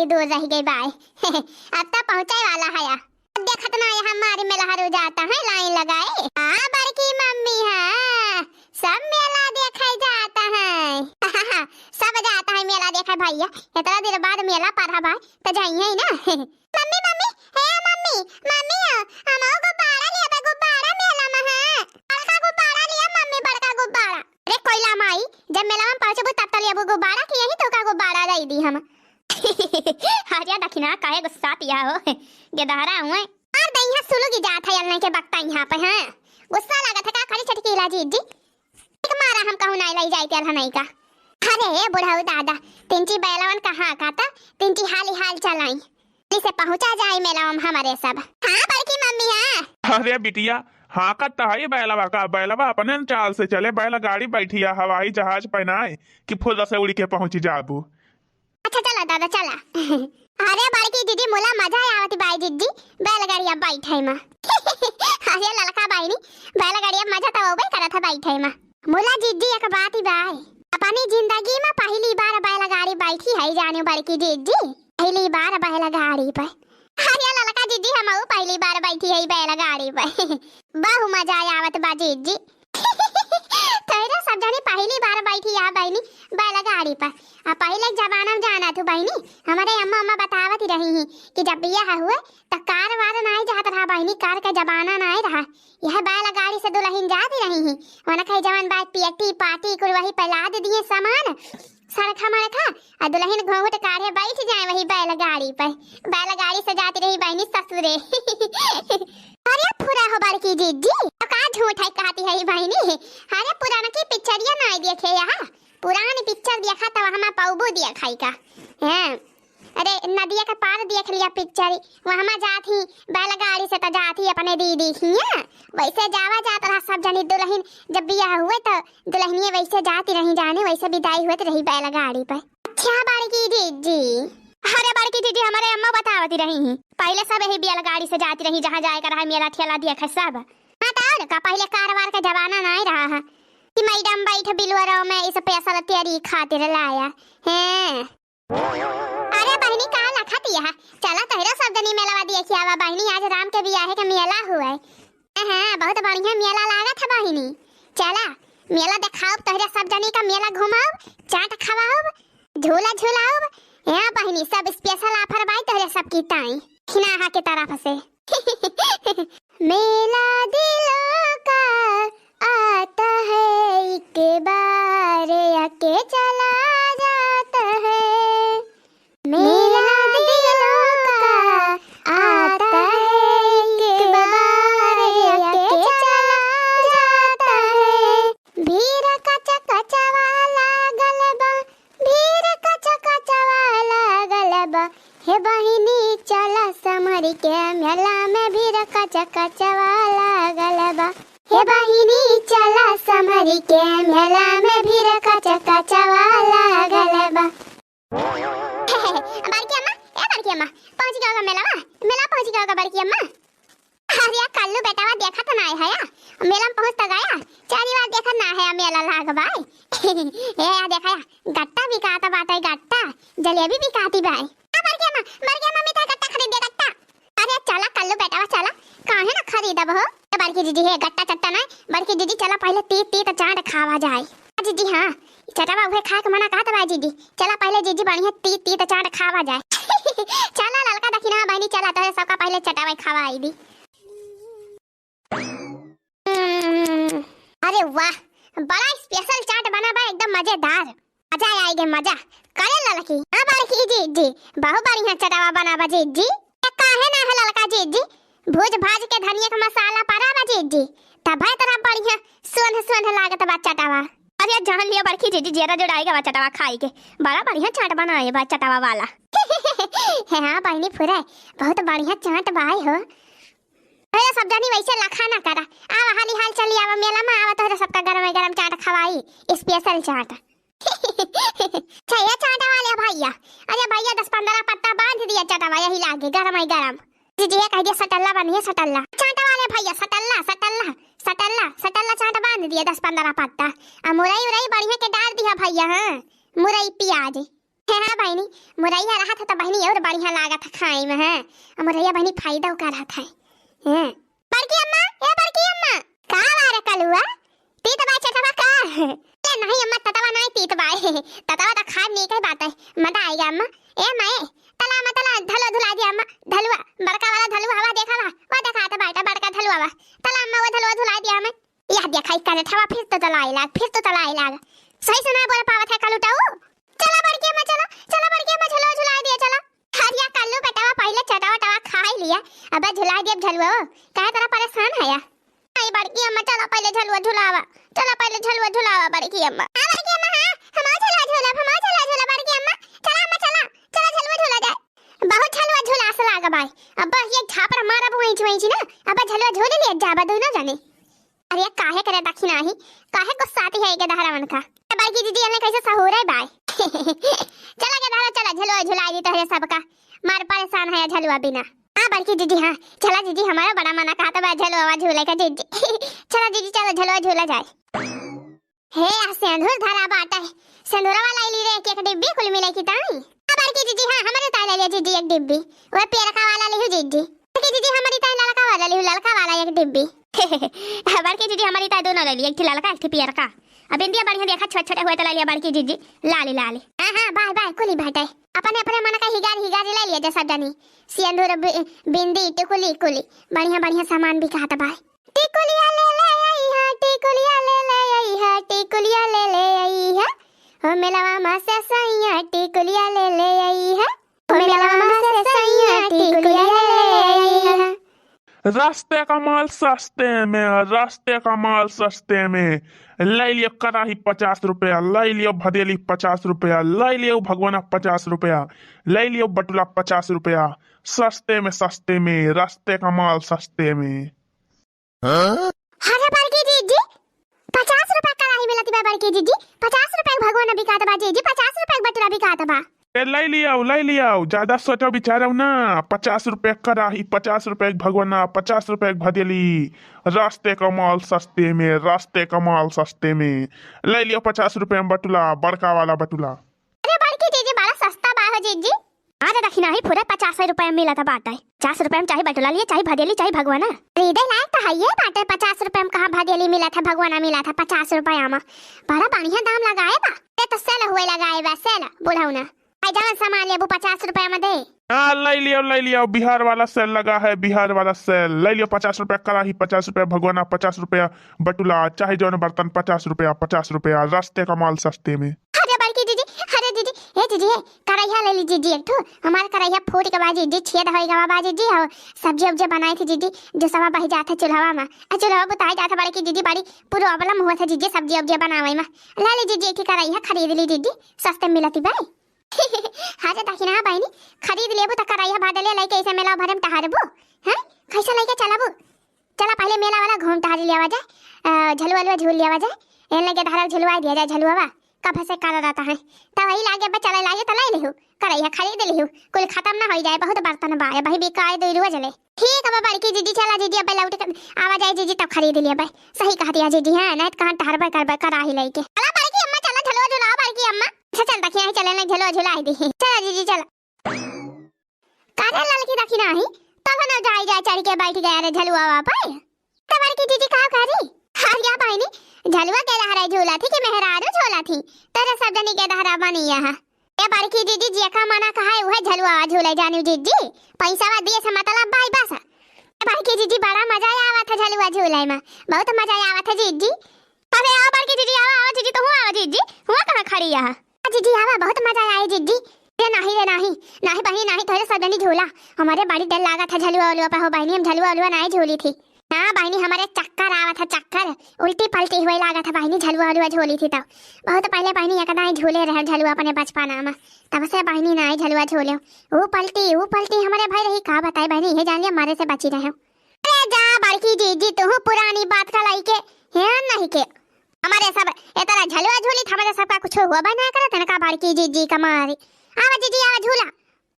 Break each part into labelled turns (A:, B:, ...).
A: थोड़ी दूर रह गई बाय। अब तो पहुंचे वाला है यार। देखत ना यहाँ हमारे मेला हरु जाता है लाइन लगाए। हाँ बड़की मम्मी है, सब मेला देखे जाता है। सब जाता है मेला देखे भैया। इतना देर बाद मेला पड़ा भाई तो जाइए ही ना। मम्मी मम्मी हे मम्मी मम्मी हमको गुब्बारा लिया, गुब्बारा मेला में है। बड़का गुब्बारा लिया मम्मी, बड़का गुब्बारा। अरे कोयला माई जब मेला में पहुंचे तब तो लिया गुब्बारा की, यही तो का गुब्बारा दे दी हम। हरिया दखिना काहे गुस्सा पिया हो गेदहरा हुए और दहिया सुलू की जात है अलने के बक्ता यहाँ पे। हां गुस्सा लागत है का खड़ी छटकी लाजी जी एक मारा हम कहू नहीं लाई जाई तेरा नहीं का। अरे बुढ़ाऊ दादा तिंची बैलवन कहां काता तिंची हाली हाल चलाई से पहुंचा जाए मेला में हमारे सब। हां बड़की मम्मी है।
B: अरे बिटिया हाँ का है बैलवा का, बैलवा अपने चाल से चले, बैला गाड़ी बैठिया हवाई जहाज पहनाए कि फुल से उड़ी के पहुंची जाबू।
A: अच्छा चला दादा चला। अरे बड़की दीदी मोला मजा आवती बाई दीदी बैलगाड़िया बैठे में। अरे ललका बाई नी बैलगाड़िया मजा तो ओबे करत है बैठे में। मोला दीदी एक बात ही बाई, अपनी जिंदगी में पहली बार बैलगाड़ी बैठी है जाने बड़की दीदी, पहली बार बैलगाड़ी पे। अरे ललका दीदी हम पहली बार बैठी है बैलगाड़ी पे। बहु मजा आवत बा दीदी। तेरे सब जाने पहली बार बैठी आ बहनी बैलगाड़ी पर। अब पहले जमाना में जाना थी बहनी, हमारे अम्मा अम्मा बतावती रही हैं कि जब बियाह हुए तो कार वार नहीं जाता रहा बहनी, कार का जमाना नहीं रहा, यह बैलगाड़ी से दुल्हन जाती रही हैं। वरना कहीं जवान बात पियटी पाटी कुल वही पला दे दिए सामान सड़खा मड़खा और दुल्हन घूंघट काढ़े बैठ जाए वही बैलगाड़ी पर। बैलगाड़ी से जाती रही बहनी ससुरे। अरे पूरा हो बड़की दीदी तो का झूठ है कहती है बहनी। अरे पुराना की पिक्चरिया नहीं देखे यहाँ, पुरानी पिक्चर देखा तो हम पौबू देखाई का हैं। अरे नदिया का पार देख लिया पिक्चर, वहां में जाती बैलगाड़ी से तो जाती अपने दीदी की वैसे जावा जाता रहा सब जनी दुल्हन जब बियाह हुए तो दुल्हनिया वैसे जाती रही जाने वैसे विदाई हुए तो रही बैलगाड़ी पर। अच्छा बड़की दीदी। अरे बड़की दीदी हमारे अम्मा बतावती रही हैं पहले सब यही बैलगाड़ी से जाती रही जहाँ जाए कर मेला ठेला देखे सब। हाँ तो का पहले कारवार का जमाना नहीं रहा है कि मैडम बैठ बिलवरों में इस पैसा तेरी खातिर लाया है। अरे बहनी का लखती है चला तहरा सब जनी मेला देखिए आवा बहनी, आज राम के बियाह के मेला हुआ है। हां बहुत बढ़िया मेला लागत है बहनी, चला मेला दिखाओ तहरा सब जनी का मेला घुमाओ, चाट खवाओ, झूला झूलाओ। हां बहनी सब स्पेशल ऑफर बाई तहरा सब की ताई खिनाहा के तरफ से। मेला दिलों का आता है एक बार आके चला जाता है। मेला दिलों का आता है एक बार आके चला जाता है। भीड़ कचा कचा वाला गलबा, भीड़ कचा कचा वाला गलबा, हे बहिनी चला समर के मेला में भीड़ कचा कचा वाला गलबा, हे बहिनी चला समर के मेला में भीड़ कचा कचा वाला गलबा। बड़की अम्मा पहुंच गया मेला में, मेला पहुंच गया बड़की अम्मा। अरे कल्लू बेटावा देखा तो नहीं है या मेला में पहुंच तो गया, चारी बार देखा ना है मेला लाग भाई। ये यार देखा या गट्टा भी काता बात है, गट्टा जलेबी भी काती भाई। बड़की अम्मा मिठाई गट्टा खरीद दे गट्टा। अरे चला कल्लू बेटावा चला काहे ना खरीदब हो। बड़की दीदी है गट्टा चट्टा नहीं, बड़की दीदी चला पहले तीत तीत चाट खावा जाए। दीदी हाँ चटावा उहे खा के मना कहत बा दीदी, चला पहले दीदी बढ़िया तीत तीत चाट खावा जाए। चला ललका दखिना बहनी चला तो सबका पहले चटावा खावा आई दी। अरे वाह बड़ा स्पेशल चाट बना बा एकदम मजेदार, मजा आएगा मजा करे ललकी। हां बड़की दीदी बहुत बढ़िया चटावा बना बा दीदी। काहे ना है ललका दीदी भूज भाज के धनिया का मसाला परा बा दीदी तब है तरह बढ़िया सोंध सोंध लागत बा चटावा। अरे जान लिया बड़की दीदी जेरा जोड़ाएगा बा चटावा खाई के, बड़ा बढ़िया चाट बनाए बा चटावा वाला। हां बहनी फुरे बहुत बढ़िया चाट बाई हो। अरे सब जानी वैसे लखा ना करा, आवा हाली हाल चली आवा मेला में आवा तो सबका गरम गरम चाट खवाई स्पेशल चाट। चाहिए चाट वाले भैया, अरे भैया 10-15 पत्ता बांध दिया चटावा यही लागे गरम ही गरम। जी कह दिया सटल्ला बनिए सटल्ला चाट वाले भैया, सटल्ला सटल्ला सटल्ला सटल्ला चाट बांध दिया 10-15 पत्ता। मुरई उरई बढ़िया के डाल दिया भैया। हां मुरई प्याज हाँ बहनी, मुरैया रहा था तो बहनी और बढ़िया लागा था खाई में है। मुरैया बहनी फायदा उका रहा था। हैं बड़की अम्मा, ए बड़की अम्मा, का वारे कलुआ? तीत बाय चटवा का? ए नहीं अम्मा, ततवा नहीं तीत बाय। ततवा तो खा नहीं कई बात है। मजा आएगा अम्मा। ए माए, तला मतला धलो धुला दिया अम्मा। धलुआ, बड़का वाला धलुआ हवा देखा वा? वो देखा था बेटा बड़का धलुआ वा। तला अम्मा वो धलुआ धुला दिया हमें। यह देखा करे थवा फिर तो तलाई लाग, फिर तो तलाई लाग। सही सुना बोल पावत है कलुटाऊ। चला बड़की अम्मा चला, चला बड़की अम्मा झुला झुला दिया चला। हरिया कल्लू बेटा पहले चटावा टवा खा ही लिया, अब झुला दिया झलुआ। काहे तेरा परेशान है या? आई बड़की अम्मा चला पहले झलुआ झुलावा, चला पहले झलुआ झुलावा बड़की अम्मा। हां बड़की अम्मा, हां हम झुला झुला बड़की अम्मा। चला अम्मा चला, चला झलुआ झुला जाए। बहुत झलुआ झुला से लागा भाई। अब ये झापरा मारा बुईच ना, अब झलुआ झूल लिया जाबा दो ना जाने। अरे काहे करे दखी नाही, काहे गुस्साती है के दहरावन का। बड़की दीदी ने कैसे सहोरे बाय। चला के दादा चला झलुआ झुला दी तो है सबका। मार परेशान है झलुआ बिना। हां बड़की दीदी, हां चला दीदी, हमारा बड़ा मना कहा था झलुआ झूले का दीदी। चला दीदी चलो झलुआ झूला जाए। हे सिंदूर धरा बाटा है, सिंदूरा वाला ली रे एक डिब्बी कुल मिले की ताई। हां बड़की दीदी, हां हमारे ताई ले लिया दीदी एक डिब्बी। वो पेरका वाला ले दीदी। बड़की दीदी हमारी ताई ललका वाला ले, ललका वाला एक डिब्बी। बड़की दीदी हमारी ताई दोनों ले लिया, एक थी ललका एक थी पेरका। अब इंडिया बढ़िया देखा छोटे छोटे हुए तो ले लिया बड़की दीदी लाली लाली। हां हां बाय बाय कुली भाई अपने अपने मन का हिगार ले लिया जैसा जानी। सिंदूर बिंदी टिकुली कुली बढ़िया बढ़िया सामान भी कहा था भाई। टिकुलिया ले आई हां, टिकुलिया ले आई हां, टिकुलिया ले आई हां। ओ मेलावा मा से सैया टिकुलिया ले आई हां, ओ मेलावा मा से सैया टिकुलिया ले आई हां।
B: रास्ते का माल सस्ते में, रास्ते का माल सस्ते में। ले लियो कड़ाही 50 रुपया, ले लियो भदेली 50 रुपया, ले लियो भगवाना 50 रुपया, ले लियो बटुला 50 रुपया। सस्ते में रास्ते का माल सस्ते में।
A: अरे बड़की दीदी 50 रुपया कड़ाही मिलती बा बड़की दीदी, 50 रुपया भगवाना बिकाता बा जी, 50 रुपया बटुला बिकाता बा।
B: ले लिया ज्यादा सोचो बिचारो ना। 50 रुपए कड़ाही, 50 रुपए भगवाना, 50 रुपए भदेली। रास्ते का माल सस्ते में, रास्ते का माल सस्ते में। ले लियो 50 रुपए में बटुला, बड़का वाला बटुला।
A: अरे बड़की दीदी बड़ा सस्ता बा हो जीजी। आज दखिना ही पूरा 50 रुपए में मिला था बाटा है। 50 रुपए में चाहे बटुला लिए, चाहे भदेली, चाहे भगवाना। खरीदे लायक तो है ये बाटे। 50 रुपए में कहाँ भदेली मिला था, भगवाना मिला था 50 रुपया में। बड़ा बढ़िया दाम लगाए बा। ये तो सेल हुए लगाए बा, सेल बुढ़ाऊ ना। जहाँ सामान ले वो 50 रुपया में दे।
B: हाँ ले लियो बिहार वाला सेल लगा है, बिहार वाला सेल। ले लियो 50 रुपया कड़ाही, 50 रुपया भगवाना, 50 रुपया बटुला, चाहे जो बर्तन 50 रुपया। रास्ते का माल सस्ते में।
A: अरे बड़की दीदी, अरे दीदी ये दीदी कढ़ैया ले लीजिए जी एक ठो। हमारा कढ़ैया फूट के बाजी जी, छेद होएगा बाजी जी। और सब्जी उब्जी बनाई थी दीदी, जो सवा बह जाता चूल्हा में। चूल्हा बुताई जाता बड़की दीदी, बड़ी प्रॉब्लम हुआ था दीदी सब्जी उब्जी बनावे में। ले लीजिए जी एक कढ़ैया, खरीद ली दीदी, सस्ते में मिलती भाई। हाँ जा दखिना बहनी, खरीद लेबू तो कढ़ैया भादले लेके ऐसे मेला भरम टहरबू। हैं कैसा लेके चलाबू? चला पहले मेला वाला घूम टहर लिया जाए, झलुआ झूल लिया जाए। इन लगे धारा झुलवा दिया जाए झलुआ कब से कर रहता है। तब वही लागे बच्चा लागे तो ले लिहू, कढ़ैया खरीद लिहू, कुल खत्म ना हो जाए। बहुत बर्तन बाए भाई बिकाए दो रुआ जले। ठीक है बड़की दीदी, चला दीदी अब लौट कर आवा जाए दीदी, तब खरीद लिया भाई। सही कहा दिया दीदी। हां नहीं कहां टहरबे करबे कढ़ाई लेके। चला बड़की अम्मा, चला झलुआ झुलाओ बड़की अम्मा। चल दखिया चले ना झलुआ झुलाई दी। चला दीदी चला। कारे ललकी दखिना ही तब ना जाए चढ़ के बैठ गया रे झलुआ वापस। तब बड़की दीदी कहा करी हारिया बहनी झलुआ के दहरा झूला थी कि मेहरारू झूला थी, तेरे सब जनी के दहरा बनी यहां। ए बड़की दीदी जेका मना कहा है वह झलुआ झूले जानी दीदी, पैसा वा दिए से मतलब भाई बस। ए बड़की दीदी बड़ा मजा आवा था झलुआ झूले में, बहुत मजा आवा था दीदी। अरे आओ बड़की दीदी, आओ दीदी, तो हुआ दीदी, हुआ कहां खड़ी यहां? दीदी आवा बहुत मजा आया दीदी। रे नहीं बहनी नहीं, तोरे सब जनी झूला। हमारे बड़ी डर लगा था झलुआ उलुआ पे हो बहनी, हम झलुआ उलुआ नहीं झूली थी ना बहनी। हमारे चक्कर आवा था, चक्कर उल्टी पलटी हुई लगा था बहनी, झलुआ उलुआ झूली थी। तब बहुत पहले बहनी एक नहीं झूले रहे झलुआ अपने बचपना में, तब से बहनी नहीं झलुआ झूले। वो पलटी हमारे भाई रही का बताए बहनी, ये जान लिया हमारे से बची रहे। अरे जा बड़की दीदी, तू पुरानी बात का लाई के है नहीं के हमारे सब ए तरह झलुआ झूली हमारे सबका कुछ हुआ बना करत है का बड़की दीदी कमारी। आवा दीदी आवा झूला।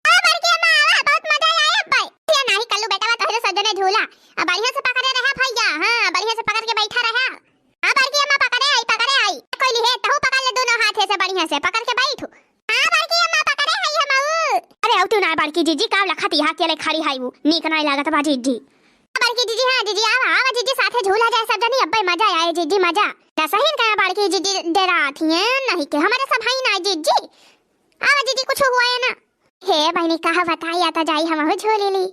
A: आ बड़की अम्मा आवा, बहुत मजा आया भाई। ये नहीं कल्लू बेटा तोहरे सजने झूला अब बढ़िया से पकड़े रहा भैया। हां बढ़िया से पकड़ के बैठा रहा। आ बड़की अम्मा पकड़े आई कोई है तो पकड़ ले दोनों हाथ से बढ़िया से पकड़ के बैठो। हां बड़की अम्मा बड़की जीजी का लखत यहाँ के ले खड़ी है वो नीक नहीं लागत बा जीजी। बड़की जीजी हाँ जीजी आवा जीजी साथे झूला जाए सब जनी अब्बे मजा आए जीजी मजा ना सही का बड़की जीजी डरा थी नहीं के हमारे सब भाई ना जीजी आवा जीजी कुछ हुआ है ना। हे बहनी कहा बताई आता जाई हम हो झूले ली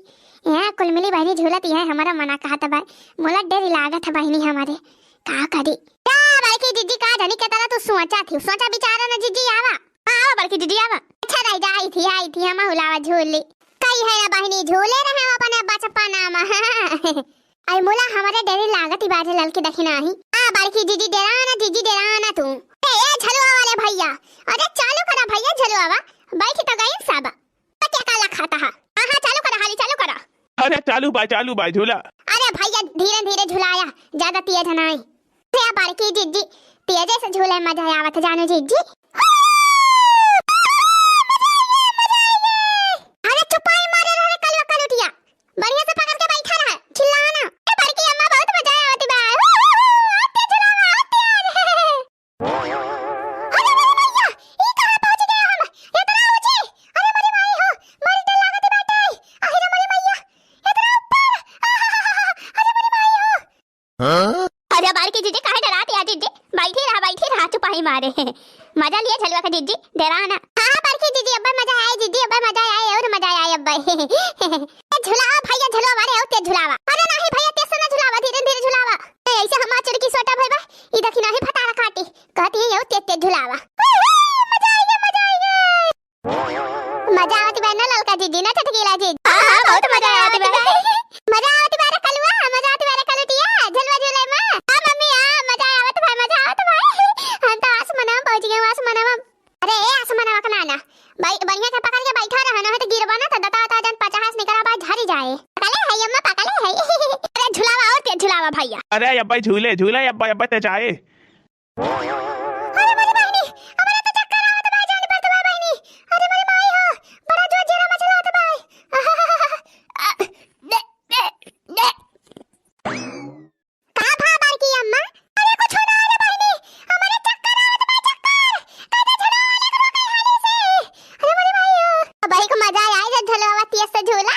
A: यहाँ कुल मिली बहनी झूलती है हमारा मना कहा था भाई मोला डर लागत है बहनी हमारे का करी बड़की जीजी का जानी के तरह तू सोचा थी सोचा बिचारा ना जीजी आवा आवा बड़की जीजी आवा अच्छा रह जा आई थी हम हुलावा झूल ली कई है ना बहनी झूले रहे अपने बचपा नाम आई मोला हमारे डर लागत ही बाजे ललकी देखी नहीं आ बड़की जीजी डरा ना तू ए झलुआ वाले भैया अरे चालू करा भैया झलुआ बैठ तो गई सब क्या काला खाता है हां चालू करा हाली चालू करा
B: अरे चालू भाई झूला।
A: अरे भैया धीरे धीरे झुलाया ज्यादा तेज नहीं या बड़की जीजी तेजे से झूले मजा आवत जानो जीजी। अरे चुपाई मारे रहे कलवा कलुटिया बढ़िया से पकड़ के बैठा रहा चिल्लाना ए बड़की अम्मा बहुत मजा आवत बा आते झुलावा आते अरे मेरी मैया ई कहां पहुंच गए हम इतना ऊंची अरे मेरी माई हो मारी डर लागत बाटे अरे मेरी मैया इतना ऊपर अरे मेरी माई हो अरे बड़की जीजी काहे डराती है जीजी बैठी रहा चुपाई मारे मजा लिए झलवा का जीजी डराना हां बड़की जीजी अब्बा मजा आए जीजी अब्बा मजा आए और मजा आए अब्बा झुलावा भैया झुलावा मारे और तेज झुलावा अरे नहीं भैया तेज से ना झुलावा धीरे धीरे झुलावा ऐसे हम आचर की सोटा भैया ई देखी नहीं फटारा काटी कहती है और तेज झुलावा मजा आती बहना ललका जीजी ना चटकीला जीजी हां बहुत मजा आती बहना मजा आती बारे कलवा मजा आती बारे कलटिया झलवा झूले में हां मम्मी हां मजा आवत भाई हम तो आसमानवा पहुंच गए आसमानवा अरे आसमानवा का नाना भाई बढ़िया से पकड़ के बैठा रहा ना तो गिरबा ना तो दता जन 50 निकला बाद झरी जाए पकड़े है अम्मा पकड़े है अरे झुलावा और तेज झुलावा भैया
B: अरे अब्बा झूले अब्बा ते चाहे
A: अरे मेरी बहनी हमारा तो चक्कर आवत भाई जान पर भाई बहनी अरे मेरी माई हो बड़ा जोर जरा मचलात भाई का भा बड़की अम्मा अरे कुछ ना रे बहनी हमारे चक्कर आवत भाई चक्कर कैसे झुला वाले करो कहीं हाली से अरे मेरी माई हो भाई को मजा आया जब झुलावा तेज से झूला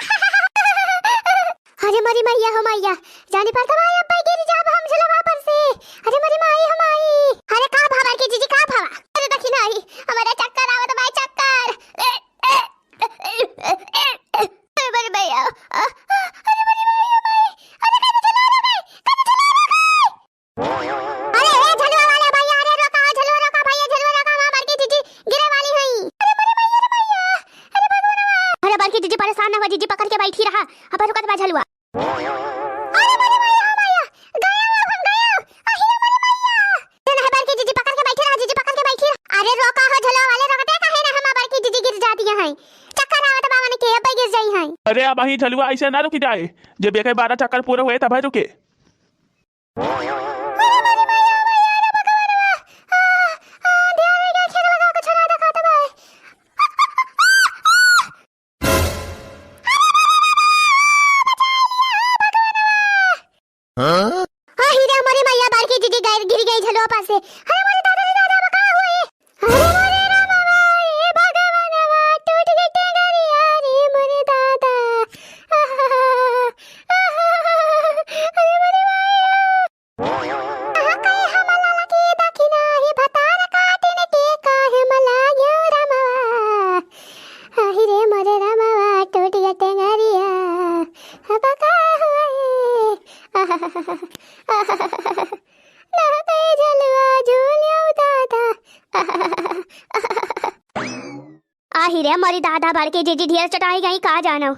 A: अरे मेरी मैया हो मैया जानी पर तो भाई अब्बा गिर जाब हम झुलावा पर से अरे मेरी माई हो माई अरे का भा बड़की जीजी का भा अरे देखी नहीं हमारे चक्कर आवत भाई चक्कर अरे मेरी मैया अरे मेरी माई हो माई अरे कैसे झुला रहे अरे झलवा वाले भैया अरे रोका झलवा भैया झलवा रोका मां बड़की जीजी गिरे वाली हई अरे मेरी मैया अरे भगवान अरे बड़की जीजी परेशान ना हो जीजी पकड़ के बैठी रहा अब रुकत बा झलवा अरे मेरी मैया गया हम गया अहिया मेरी मैया ना बड़की जीजी पकड़ के बैठी रहा जीजी पकड़ के बैठी रहा अरे रोका हो झलवा वाले रोकते काहे ना हम बड़की जीजी गिर जाती है चक्कर आवत बावन के अब गिर जाई है
B: अरे अब वही झलुआ ऐसे ना रुकी जाए जब एक 12 चक्कर पूरे हुए तब रुके आहिरे मरी दादा बड़के जीजी ढेर चटाई गई का जानो